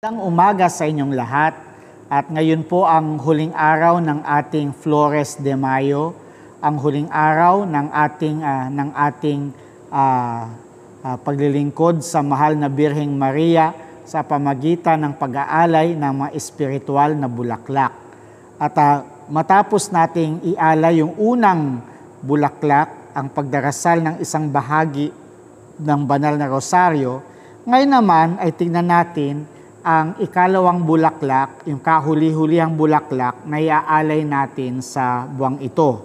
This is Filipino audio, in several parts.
Magandang umaga sa inyong lahat. At ngayon po ang huling araw ng ating Flores de Mayo, ang huling araw ng ating paglilingkod sa mahal na Birheng Maria sa pamagitan ng pag-aalay ng mga espiritual na bulaklak. At matapos nating ialay yung unang bulaklak, ang pagdarasal ng isang bahagi ng banal na rosaryo, ngayon naman ay tingnan natin ang ikalawang bulaklak, yung kahuli-hulihang bulaklak na iaalay natin sa buwang ito.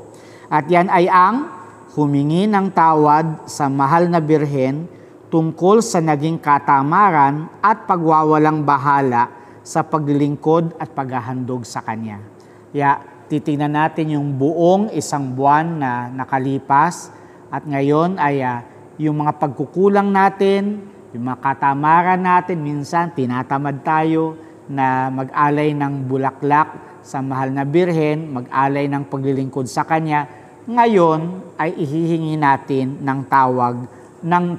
At yan ay ang humingi ng tawad sa mahal na Birhen tungkol sa naging katamaran at pagwawalang bahala sa paglilingkod at paghahandog sa Kanya. Kaya titingnan natin yung buong isang buwan na nakalipas at ngayon ay yung mga pagkukulang natin, yung mga katamaran natin, minsan tinatamad tayo na mag-alay ng bulaklak sa mahal na Birhen, mag-alay ng paglilingkod sa Kanya. Ngayon ay ihihingi natin ng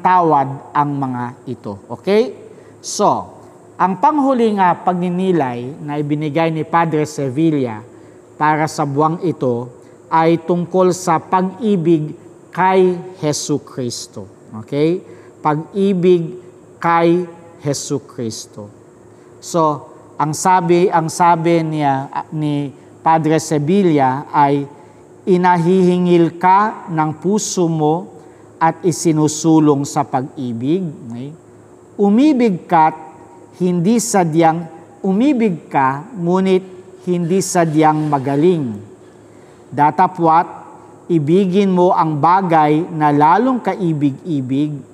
tawad ang mga ito. Okay? So, ang panghuling pagninilay na ibinigay ni Padre Sevilla para sa buwang ito ay tungkol sa pag-ibig kay Jesucristo. Okay? Pag-ibig kay Jesucristo. So, ang sabi ni Padre Sevilla ay inahihingil ka ng puso mo at isinusulong sa pag-ibig. Okay? Umibig ka, ngunit hindi sadyang magaling. Datapwat, ibigin mo ang bagay na lalong kaibig-ibig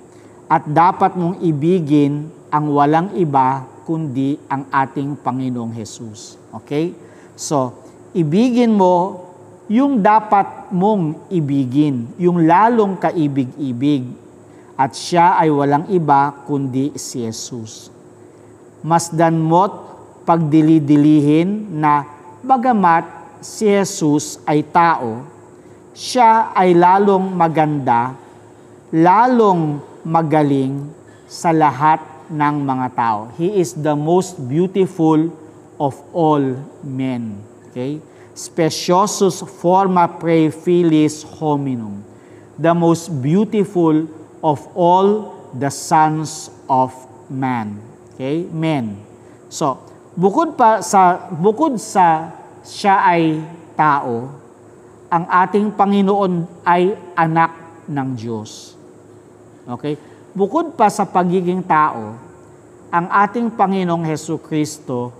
at dapat mong ibigin ang walang iba kundi ang ating Panginoong Jesus. Okay? So, ibigin mo yung dapat mong ibigin, yung lalong kaibig-ibig. At siya ay walang iba kundi si Jesus. Masdan mo't pagdili-dilihin na bagamat si Jesus ay tao, siya ay lalong maganda, lalong magaling sa lahat ng mga tao. He is the most beautiful of all men. Okay? Speciosus forma prae filiis hominum. The most beautiful of all the sons of man. Okay? Men. So, bukod sa siya ay tao, ang ating Panginoon ay anak ng Diyos. Okay? Bukod pa sa pagiging tao, ang ating Panginoong Jesucristo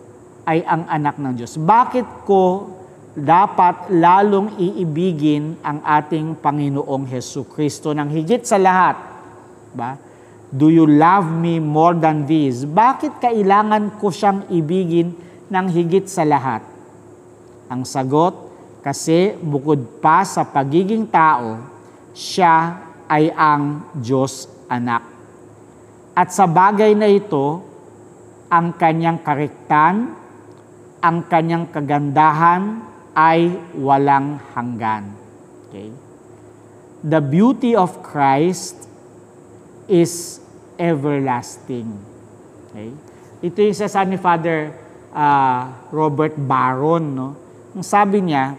ay ang anak ng Diyos. Bakit ko dapat lalong iibigin ang ating Panginoong Jesucristo ng higit sa lahat? Ba? Do you love me more than this? Bakit kailangan ko siyang ibigin ng higit sa lahat? Ang sagot, kasi bukod pa sa pagiging tao, siya ay ang Diyos anak. At sa bagay na ito, ang kanyang karektan, ang kanyang kagandahan ay walang hanggan. Okay? The beauty of Christ is everlasting. Okay? Ito yung sasabi ni Father Robert Barron. No? Ang sabi niya,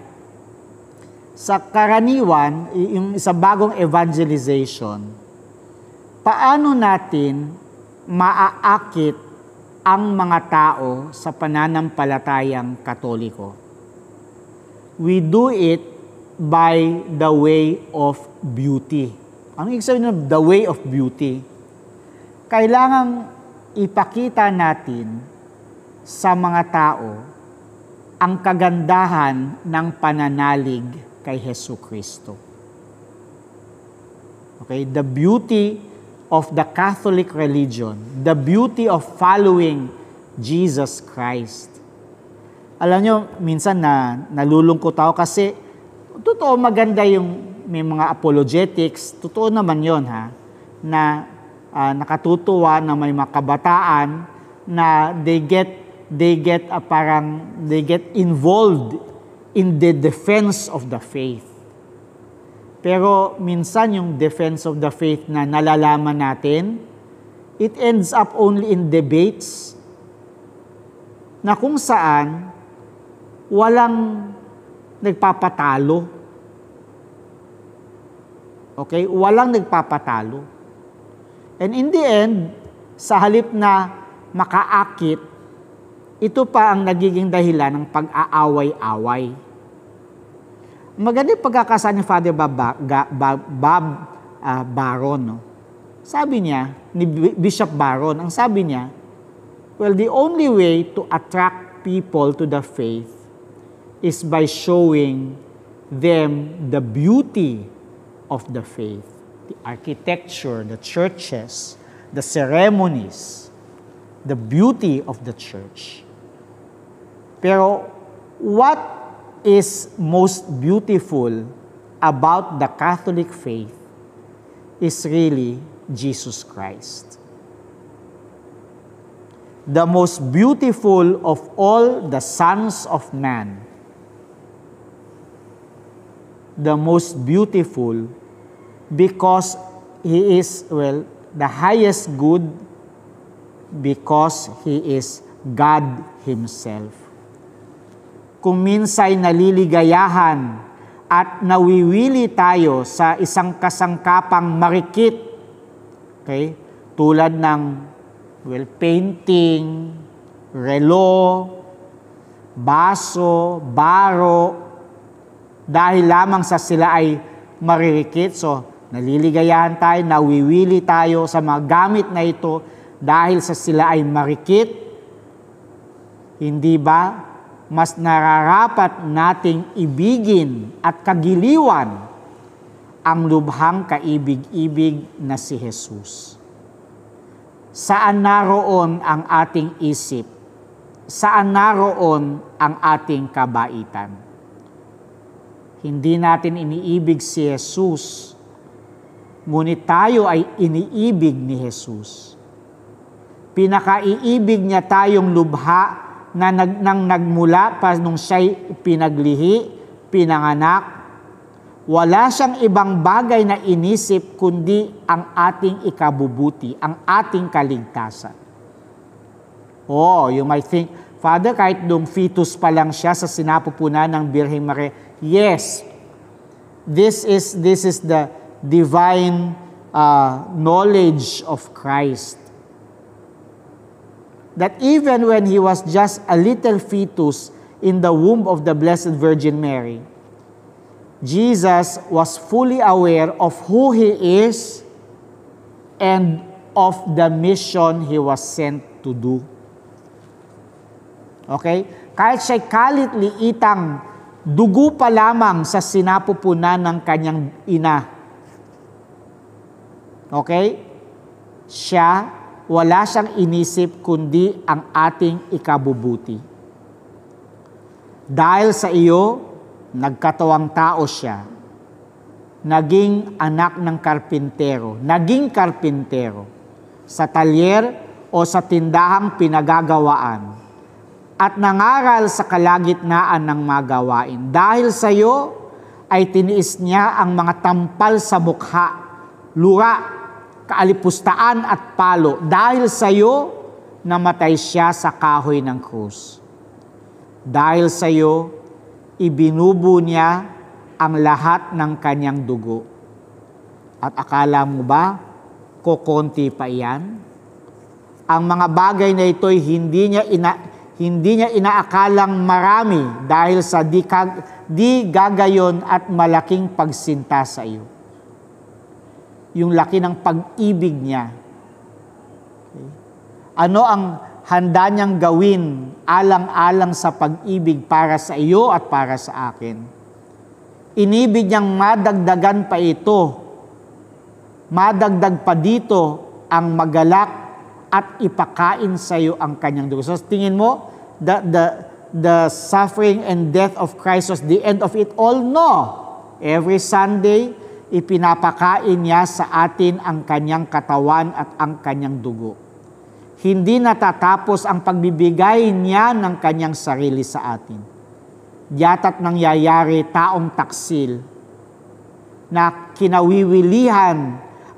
sa karaniwan, yung sa bagong evangelization, paano natin maaakit ang mga tao sa pananampalatayang Katoliko? We do it by the way of beauty. Ano ibig sabihin ng the way of beauty? Kailangang ipakita natin sa mga tao ang kagandahan ng pananalig kay Jesucristo. Okay, the beauty of the Catholic religion, the beauty of following Jesus Christ. Alam nyo, minsan nalulungkot ako kasi totoo maganda yung may mga apologetics, totoo naman yon na nakatutuwa na may mga kabataan na they get involved in the defense of the faith. Pero minsan yung defense of the faith na nalalaman natin, it ends up only in debates na kung saan walang nagpapatalo. Okay? Walang nagpapatalo. And in the end, sa halip na makaakit, ito pa ang nagiging dahilan ng pag-aaway-away. Maganda yung pagkakasa ni Father Bob Baron. No? Sabi niya, ni Bishop Baron, ang sabi niya, well, the only way to attract people to the faith is by showing them the beauty of the faith. The architecture, the churches, the ceremonies, the beauty of the church. Pero what is most beautiful about the Catholic faith is really Jesus Christ. The most beautiful of all the sons of man. The most beautiful because he is, well, the highest good because he is God Himself. Kung minsay naliligayahan at nawiwili tayo sa isang kasangkapang marikit, okay, tulad ng, well, painting, relo, baso, baro, dahil lamang sa sila ay maririkit. So, naliligayahan tayo, nawiwili tayo sa mga gamit na ito dahil sa sila ay marikit. Hindi ba mas nararapat nating ibigin at kagiliwan ang lubhang kaibig-ibig na si Jesus? Saan naroon ang ating isip? Saan naroon ang ating kabaitan? Hindi natin iniibig si Jesus, ngunit tayo ay iniibig ni Jesus. Pinakaiibig niya tayong lubha na nang nagmula pa nung siya'y pinaglihi, pinanganak. Wala siyang ibang bagay na inisip kundi ang ating ikabubuti, ang ating kaligtasan. Oh, you might think, Father, kahit nung fetus pa lang siya sa sinapupunan ng Birheng Maria, yes, this is the divine knowledge of Christ. That even when he was just a little fetus in the womb of the Blessed Virgin Mary, Jesus was fully aware of who He is and of the mission He was sent to do. Okay? Kahit siya'y kalit-liitang dugo pa lamang sa sinapupunan ng kanyang ina. Okay? Wala siyang inisip kundi ang ating ikabubuti. Dahil sa iyo, nagkatawang tao siya. Naging anak ng karpintero. Naging karpintero. Sa talyer o sa tindahang pinagagawaan. At nangaral sa kalagitnaan ng mga gawain. Dahil sa iyo, ay tiniis niya ang mga tampal sa mukha, lura, kaalipustaan at palo. Dahil sa iyo, namatay siya sa kahoy ng krus. Dahil sa iyo, ibinubo niya ang lahat ng kanyang dugo. At akala mo ba, kokonti pa iyan? Ang mga bagay na ito'y hindi niya inaakalang marami dahil sa di gagayon at malaking pagsinta sa iyo. Yung laki ng pag-ibig niya. Okay. Ano ang handa niyang gawin alang-alang sa pag-ibig para sa iyo at para sa akin? Inibig niyang madagdagan pa ito. Madagdag pa dito ang magalak at ipakain sa iyo ang kanyang dugo. So tingin mo, the suffering and death of Christ was the end of it all? No. Every Sunday, ipinapakain niya sa atin ang kanyang katawan at ang kanyang dugo. Hindi natatapos ang pagbibigay niya ng kanyang sarili sa atin. Yata't nangyayari taong taksil na kinawiwilihan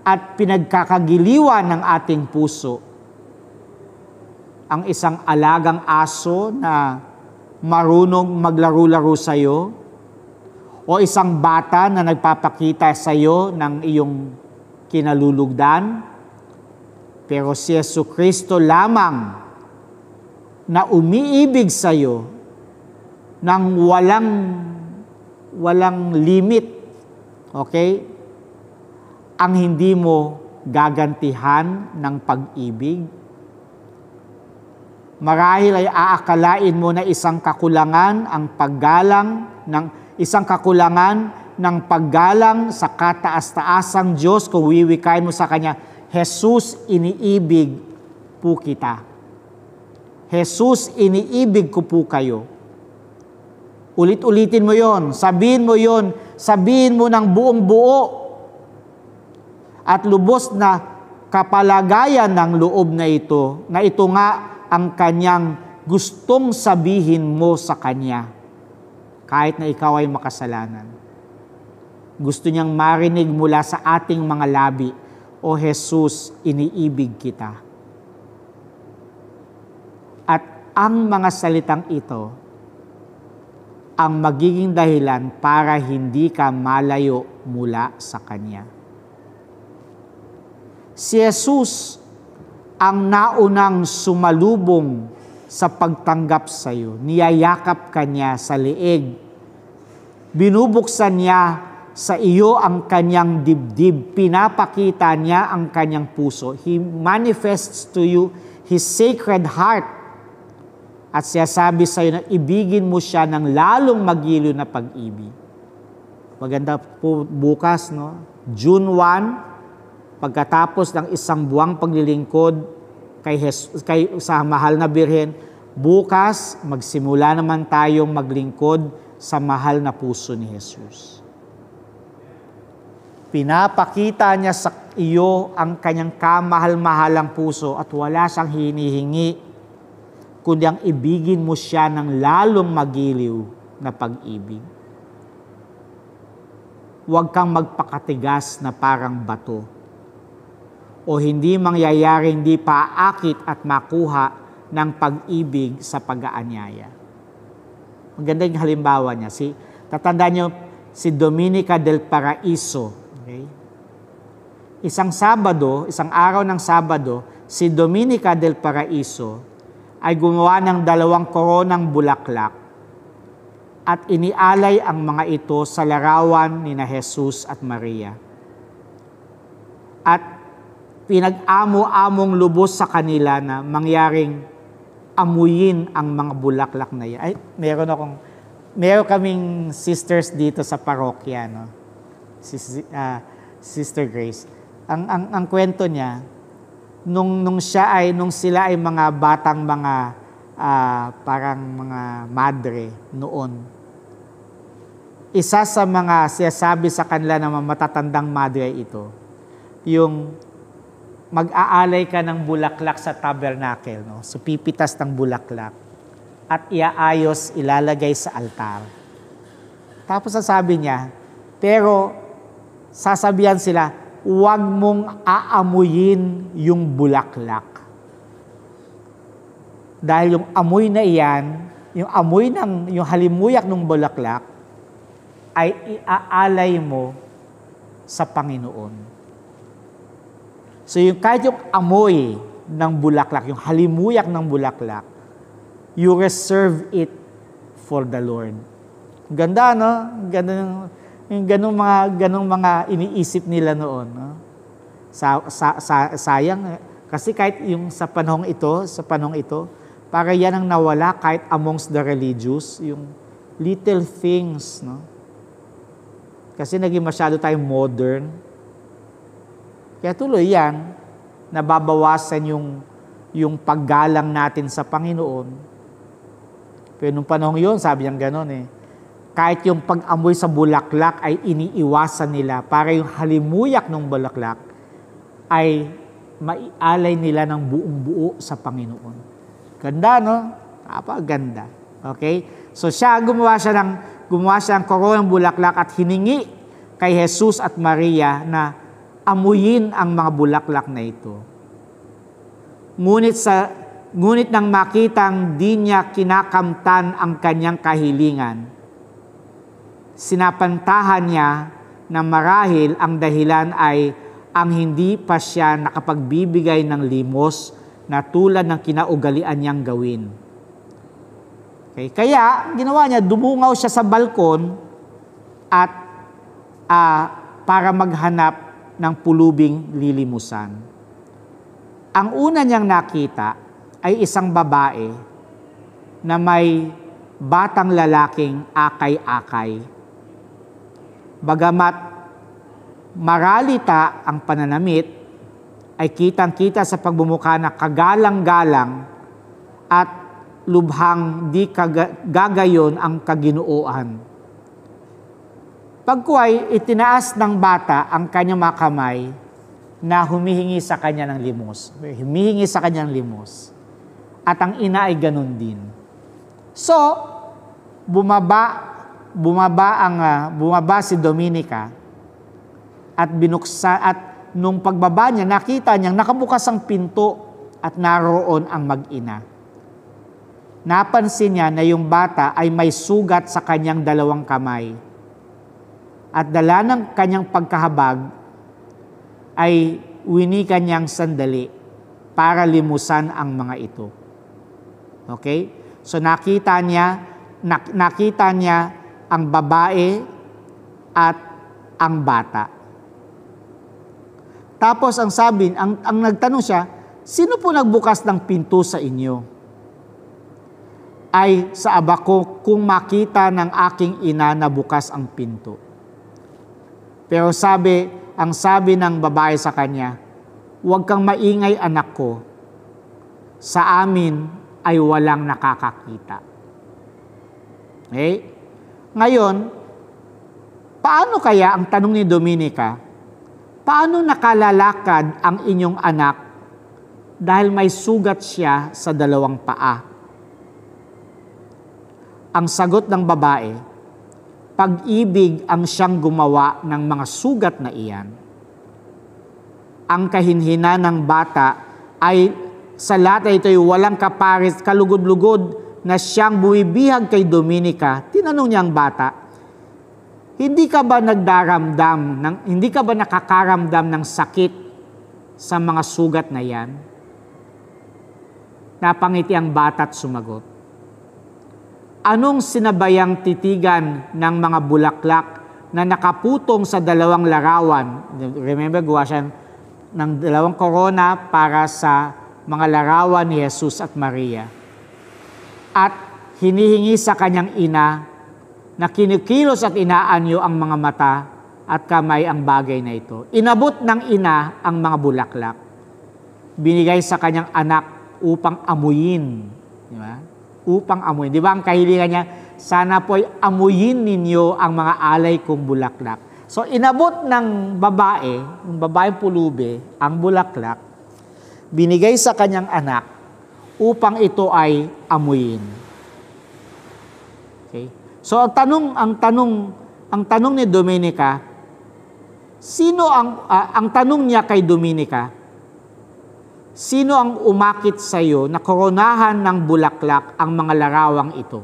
at pinagkakagiliwan ng ating puso. ang isang alagang aso na marunong maglaro-laro sa iyo, o isang bata na nagpapakita sa iyo ng iyong kinalulugdan, pero si Jesucristo lamang na umiibig sa iyo ng walang limit, okay? Ang hindi mo gagantihan ng pag-ibig. Marahil ay aakalain mo na isang kakulangan ng paggalang sa kataas-taasang Diyos kung wiwikain mo sa Kanya, Jesus, iniibig po kita. Jesus, iniibig ko po kayo. Ulit-ulitin mo yon, sabihin mo ng buong buo at lubos na kapalagayan ng loob na ito nga ang Kanyang gustong sabihin mo sa Kanya, kahit na ikaw ay makasalanan. Gusto niyang marinig mula sa ating mga labi, O Jesus, iniibig kita. At ang mga salitang ito, ang magiging dahilan para hindi ka malayo mula sa Kanya. Si Jesus ang naunang sumalubong sa pagtanggap sa iyo. Niyayakap ka niya sa leeg. Binubuksan niya sa iyo ang kanyang dibdib. Pinapakita niya ang kanyang puso. He manifests to you His sacred heart. At siya sabi sa iyo na ibigin mo siya ng lalong magiliw na pag-ibig. Maganda po bukas, no? June 1, pagkatapos ng isang buwang paglilingkod sa mahal na Birhen, bukas magsimula naman tayong maglingkod sa mahal na puso ni Jesus. Pinapakita niya sa iyo ang kanyang kamahal-mahalang puso at wala siyang hinihingi, kundi ang ibigin mo siya ng lalong magiliw na pag-ibig. Huwag kang magpakatigas na parang bato, o hindi mangyayari, hindi paakit at makuha ng pag-ibig sa pag-aanyaya. Maganda yung halimbawa niya. Tatandaan niyo, si Dominica del Paraiso. Okay? Isang araw ng Sabado, si Dominica del Paraiso ay gumawa ng 2 koronang bulaklak at inialay ang mga ito sa larawan ni na Jesus at Maria. At pinag-amo-among lubos sa kanila na mangyaring amuyin ang mga bulaklak na yan. Ay, meron kaming sisters dito sa parokya, no? Sister Grace. Ang kwento niya, nung sila ay mga batang parang mga madre noon. Isa sa mga siyasabi sa kanila na matatandang madre ito, yung mag-aalay ka ng bulaklak sa tabernacle, no? So, pipitas ng bulaklak at iaayos, ilalagay sa altar. Tapos sasabi niya, pero sasabihan sila, huwag mong aamuyin yung bulaklak. Dahil yung amoy na iyan, yung halimuyak ng bulaklak, ay iaalay mo sa Panginoon. So kahit yung amoy ng bulaklak, yung halimuyak ng bulaklak, you reserve it for the Lord. Ganda, no? Ganong mga iniisip nila noon. No? Sayang, kasi kahit yung sa panahong ito, para yan ang nawala kahit amongst the religious, yung little things, no? Kasi naging masyado tayong modern. Kaya tuloy yan, nababawasan yung paggalang natin sa Panginoon. Pero nung panahon yun, sabi niya gano'n kahit yung pag-amoy sa bulaklak ay iniiwasan nila para yung halimuyak ng bulaklak ay maialay nila ng buong buo sa Panginoon. Ganda, no? Napakaganda. Okay? So gumawa siya ng koronang bulaklak at hiningi kay Jesus at Maria na amuyin ang mga bulaklak na ito. Ngunit sa Ngunit nang makitang di niya kinakamtan ang kanyang kahilingan, sinapantahan niya na marahil ang dahilan ay ang hindi pa siya nakapagbibigay ng limos na tulad ng kinaugalian niyang gawin. Okay? Kaya, ginawa niya, dumungaw siya sa balkon at para maghanap ng pulubing lilimusan. Ang una niyang nakita ay isang babae na may batang lalaking akay-akay. Bagamat maralita ang pananamit, ay kitang-kita sa pagbumukha na kagalang-galang at lubhang di gagayon ang kaginuoan. Pagkuway, itinaas ng bata ang kanyang mga kamay na humihingi sa kanya ng limos. Humihingi sa kanya ng limos. At ang ina ay ganun din. So, bumaba si Dominica at binuksan, at nung pagbaba niya, nakita niyang nakabukas ang pinto at naroon ang mag-ina. Napansin niya na yung bata ay may sugat sa kanyang dalawang kamay. At dala ng kanyang pagkahabag ay winikan niyang sandali para limusan ang mga ito. Okay? So nakita niya ang babae at ang bata. Tapos ang nagtanong siya, sino po nagbukas ng pinto sa inyo? Ay sa aba ko kung makita ng aking ina na bukas ang pinto. Pero ang sabi ng babae sa kanya, huwag kang maingay anak ko, sa amin ay walang nakakakita. Okay? Ngayon, paano kaya ang tanong ni Dominica, paano nakalalakad ang inyong anak dahil may sugat siya sa dalawang paa? Ang sagot ng babae, pag-ibig ang siyang gumawa ng mga sugat na iyan. Ang kahinhina ng bata ay sa lahat ay ito'y walang kapares, kalugod-lugod na siyang buwibihag kay Dominica. Tinanong niya ang bata, hindi ka ba nakakaramdam ng sakit sa mga sugat na yan? Napangiti ang bata at sumagot, anong sinabayang titigan ng mga bulaklak na nakaputong sa dalawang larawan? Remember, gawa siya ng dalawang korona para sa mga larawan ni Jesus at Maria. At hinihingi sa kanyang ina na kinikilos at inaanyo ang mga mata at kamay ang bagay na ito. Inabot ng ina ang mga bulaklak. Binigay sa kanyang anak upang amuyin. Di ba? Upang amuyin. Di ba ang kahilingan niya? Sana po'y amuyin ninyo ang mga alay kong bulaklak. So inabot ng babaeng pulube, ang bulaklak, binigay sa kanyang anak upang ito ay amuyin. Okay? So ang tanong ni Dominica, ang tanong niya kay Dominica, sino ang umakit sa iyo na koronahan ng bulaklak ang mga larawang ito?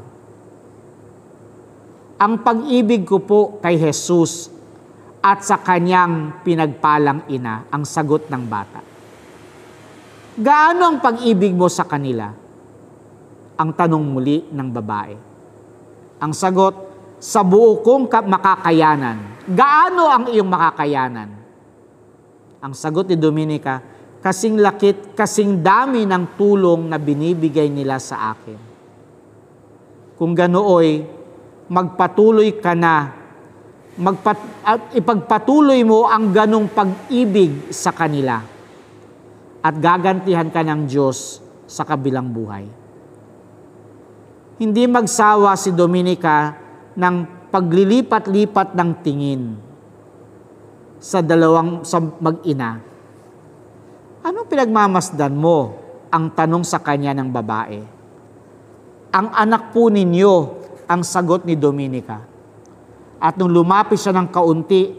Ang pag-ibig ko po kay Jesus at sa kanyang pinagpalang ina, ang sagot ng bata. Gaano ang pag-ibig mo sa kanila? Ang tanong muli ng babae. Ang sagot, sa buo kong makakayanan. Gaano ang iyong makakayanan? Ang sagot ni Dominica, kasing lakit, kasing dami ng tulong na binibigay nila sa akin. Kung ganooy, magpatuloy ka na, at ipagpatuloy mo ang ganong pag-ibig sa kanila at gagantihan ka ng Diyos sa kabilang buhay. Hindi magsawa si Dominica ng paglilipat-lipat ng tingin sa mag-ina. Anong pinagmamasdan mo? Ang tanong sa kanya ng babae. Ang anak po ninyo, ang sagot ni Dominica. At nung lumapit siya ng kaunti,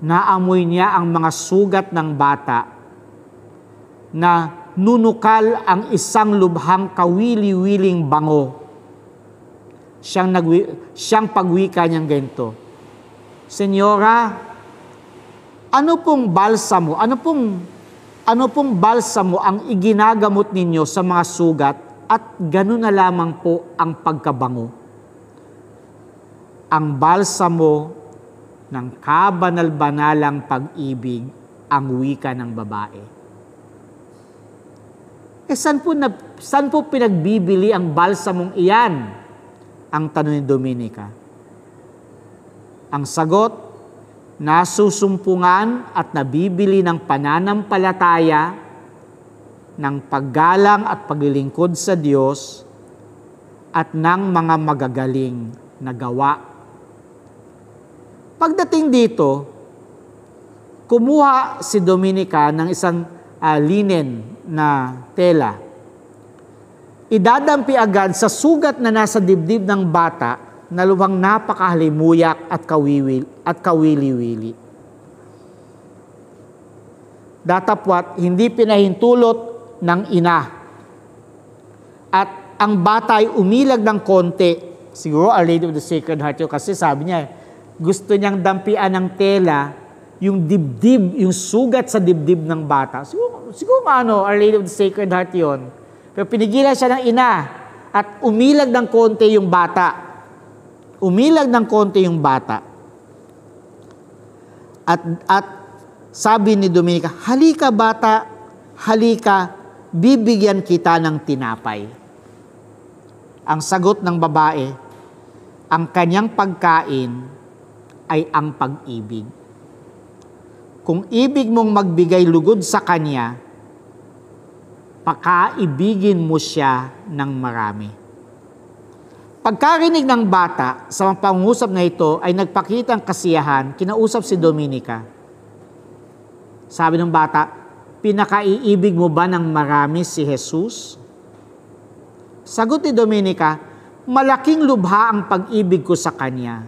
naamoy niya ang mga sugat ng bata na nunukal ang isang lubhang kawili-wiling bango. Siyang pagwika niyang ganito, Senyora, ano pong balsamo ang iginagamot ninyo sa mga sugat at gano'n na lamang po ang pagkabango? Ang balsamo ng kabanal-banalang pag-ibig ang wika ng babae. Saan po pinagbibili ang balsamong iyan? Ang tanong ni Dominica. Ang sagot, nasusumpungan at nabibili ng pananampalataya, ng paggalang at paglilingkod sa Diyos, at ng mga magagaling na gawa. Pagdating dito, kumuha si Dominica ng isang linen na tela. Idadampi agad sa sugat na nasa dibdib ng bata na lubhang napakahalimuyak at kawili-wili. Datapwat, hindi pinahintulot ng ina. At ang bata ay umilag ng konti. Siguro Our Lady of the Sacred Heart yun, kasi sabi niya, gusto niyang dampian ng tela yung dibdib, yung sugat sa dibdib ng bata. Siguro Our Lady of the Sacred Heart yun. Pero pinigilan siya ng ina at umilag ng konti yung bata. At sabi ni Dominica, halika bata, halika, bibigyan kita ng tinapay. Ang sagot ng babae, ang kanyang pagkain ay ang pag-ibig. Kung ibig mong magbigay lugod sa kanya, pakaibigin mo siya ng marami. Pagkarinig ng bata sa mga pangungusap na ito ay nagpakita ang kasiyahan, kinausap si Dominica. Sabi ng bata, pinakaiibig mo ba ng marami si Jesus? Sagot ni Dominica, malaking lubha ang pag-ibig ko sa kanya,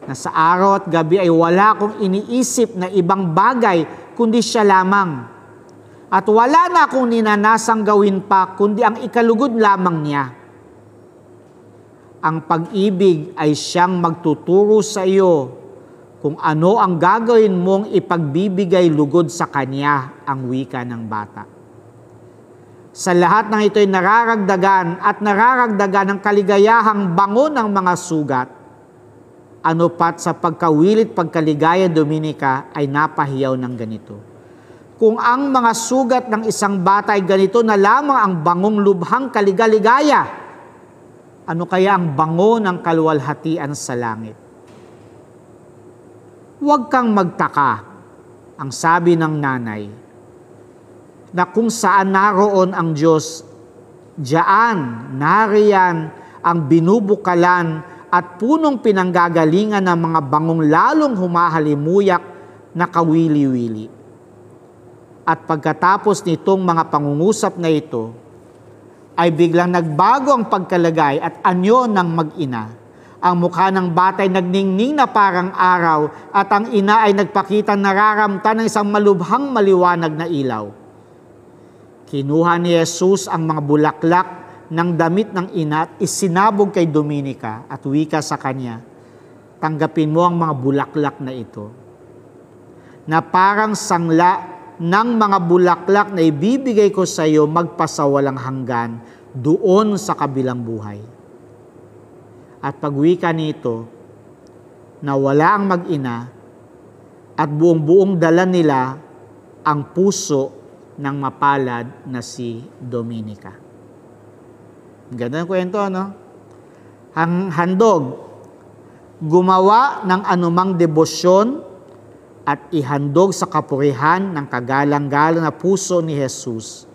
na sa araw at gabi ay wala akong iniisip na ibang bagay kundi siya lamang. At wala na akong ninanasang gawin pa kundi ang ikalugod lamang niya. Ang pag-ibig ay siyang magtuturo sa iyo kung ano ang gagawin mong ipagbibigay lugod sa kanya, ang wika ng bata. Sa lahat ng ito ay nararagdagan ang kaligayahang bango ng mga sugat. Ano pat sa pagkawilit pagkaligaya, Dominica, ay napahiyaw ng ganito. Kung ang mga sugat ng isang bata ay ganito na lamang ang bangong lubhang kaligaligaya, ano kaya ang bango ng kaluwalhatian sa langit? Huwag kang magtaka, ang sabi ng nanay, na kung saan naroon ang Diyos, nariyan ang binubukalan at punong pinanggagalingan ng mga bangong lalong humahalimuyak na kawili-wili. At pagkatapos nitong mga pangungusap na ito, ay biglang nagbago ang pagkalagay at anyo ng mag-ina. Ang mukha ng bata ay nagningning na parang araw at ang ina ay nagpakitang nararamtan ng isang malubhang maliwanag na ilaw. Kinuha ni Jesus ang mga bulaklak ng damit ng ina at isinabog kay Dominica at wika sa kanya, tanggapin mo ang mga bulaklak na ito, na parang sangla ng mga bulaklak na ibibigay ko sa iyo magpasawalang hanggan doon sa kabilang buhay. At pagwika nito, nawala ang mag-ina at buong-buong dala nila ang puso ng mapalad na si Dominica. Ganda ng kwento, no? Ang handog, gumawa ng anumang debosyon at ihandog sa kapurihan ng kagalang-galang na puso ni Jesus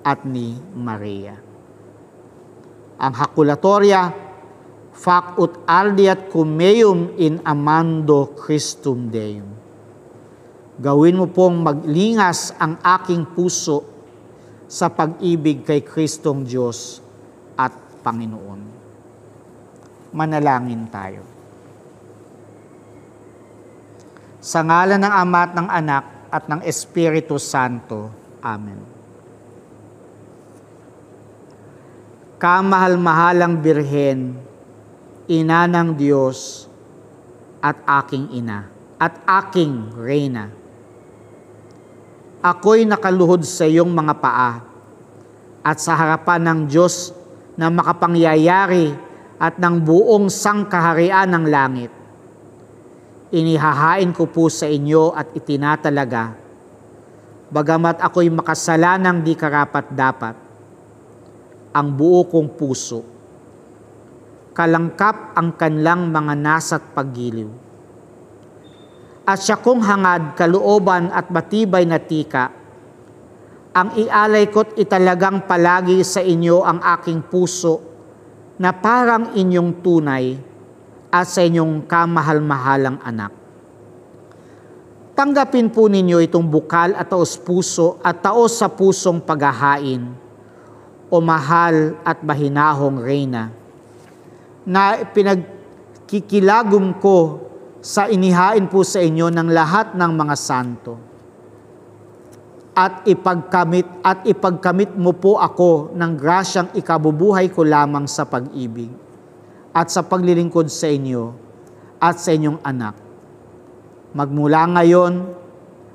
at ni Maria. Ang hakulatorya, fac ut ardiat cum meum in amando Christum Deum. Gawin mo pong maglingas ang aking puso sa pag-ibig kay Kristong Diyos at Panginoon. Manalangin tayo. Sa ngalan ng Ama at ng Anak at ng Espiritu Santo. Amen. kamahal-mahalang Birhen, Ina ng Diyos, at aking ina, at aking reyna. Ako'y nakaluhod sa iyong mga paa, at sa harapan ng Diyos na makapangyayari at ng buong sangkaharian ng langit. Inihahain ko po sa inyo at itinatalaga, bagamat ako'y makasalanang di karapat-dapat, ang buo kong puso. Kalangkap ang kanlang mga nasa't paggiliw. At siya kong hangad, kalooban at matibay na tika, ang ialay ko't italagang palagi sa inyo ang aking puso na parang inyong tunay at sa inyong kamahal-mahalang anak. Tanggapin po ninyo itong bukal at taos-puso at taos sa pusong paghahain, o mahal at mahinahong reyna, na pinagkikilagom ko sa inihain po sa inyo ng lahat ng mga santo. At ipagkamit mo po ako ng grasyang ikabubuhay ko lamang sa pag-ibig at sa paglilingkod sa inyo at sa inyong anak, magmula ngayon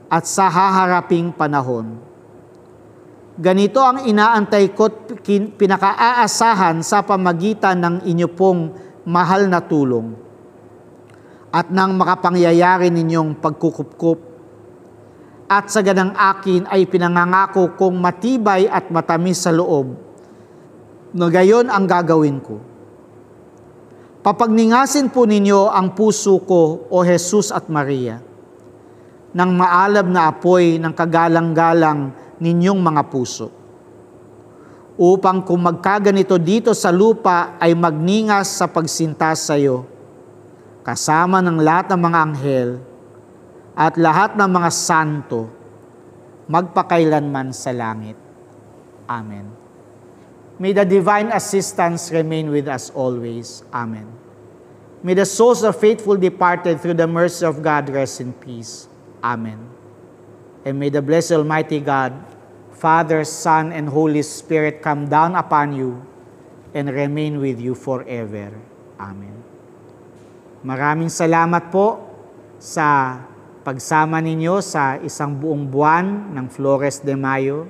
at sa haharaping panahon. Ganito ang inaantay ko't pinakaaasahan sa pamagitan ng inyo pong mahal na tulong at ng makapangyayari ninyong pagkukupkup. At sa ganang akin ay pinangangako kong matibay at matamis sa loob, na gayon ang gagawin ko. Papagningasin po ninyo ang puso ko, O Jesus at Maria, ng maalab na apoy ng kagalang-galang ninyong mga puso, upang kung magkaganito dito sa lupa ay magningas sa pagsinta sa iyo, kasama ng lahat ng mga anghel at lahat ng mga santo, magpakailanman sa langit. Amen. May the divine assistance remain with us always. Amen. May the souls of faithful departed through the mercy of God rest in peace. Amen. And may the blessed Almighty God, Father, Son, and Holy Spirit come down upon you and remain with you forever. Amen. Maraming salamat po sa pagsama ninyo sa isang buong buwan ng Flores de Mayo.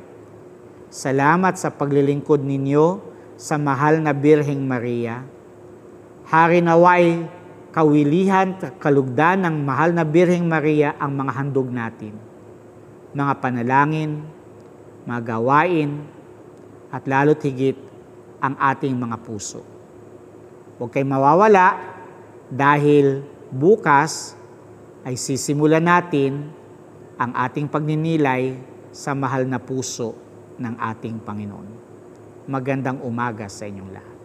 Salamat sa paglilingkod ninyo sa mahal na Birheng Maria. Hari naway kawilihan, kalugdan ng mahal na Birheng Maria ang mga handog natin. Mga panalangin, mga gawain, at lalo't higit ang ating mga puso. Huwag kayong mawawala dahil bukas ay sisimulan natin ang ating pagninilay sa mahal na puso ng ating Panginoon. Magandang umaga sa inyong lahat.